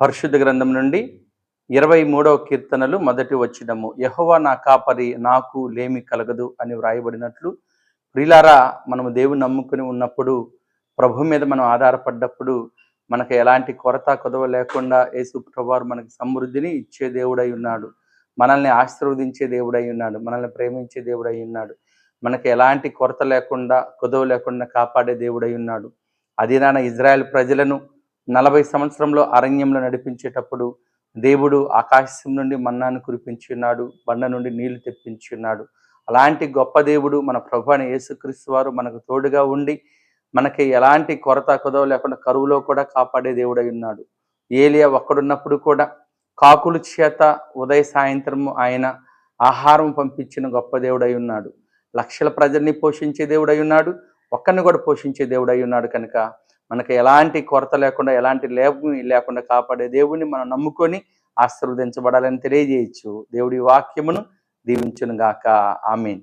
పరిశుద్ధ గ్రంథం నుండి 23వ కీర్తనలు మొదటి వచనము. యెహోవా నా కాపరి, నాకు లేమి కలగదు అని వ్రాయబడినట్లు, ప్రియులారా, మనము దేవుని నమ్ముకుని ఉన్నప్పుడు, ప్రభు మీద మనం ఆధారపడ్డప్పుడు మనకు ఎలాంటి కొరత కొదవ లేకుండా యేసు ప్రభువారు మనకి సమృద్ధిని ఇచ్చే దేవుడై ఉన్నాడు. మనల్ని ఆశీర్వదించే దేవుడై ఉన్నాడు. మనల్ని ప్రేమించే దేవుడై ఉన్నాడు. మనకి ఎలాంటి కొరత లేకుండా కొదవ లేకుండా కాపాడే దేవుడై ఉన్నాడు. అదినాన ఇజ్రాయెల్ ప్రజలను 40 సంవత్సరంలో అరణ్యంలో నడిపించేటప్పుడు దేవుడు ఆకాశం నుండి మన్నాను కురిపించి ఉన్నాడు, బండ నుండి నీళ్లు తెప్పించి ఉన్నాడు. అలాంటి గొప్ప దేవుడు మన ప్రభు అయిన యేసుక్రీస్తు వారు మనకు తోడుగా ఉండి మనకి ఎలాంటి కొరత కొదవ లేకుండా కరువులో కూడా కాపాడే దేవుడై ఉన్నాడు. ఏలియా ఒక్కడున్నప్పుడు కూడా కాకుల చేత ఉదయ సాయంత్రము ఆయన ఆహారం పంపించిన గొప్ప దేవుడై ఉన్నాడు. లక్షల ప్రజల్ని పోషించే దేవుడై ఉన్నాడు. ఒక్కరిని కూడా పోషించే దేవుడై ఉన్నాడు. కనుక మనకి ఎలాంటి కొరత లేకుండా ఎలాంటి లేపం లేకుండా కాపాడే దేవుడిని మనం నమ్ముకొని ఆశీర్వదించబడాలని తెలియజేయచ్చు. దేవుడి వాక్యమును దీవించును గాక. ఆమేన్.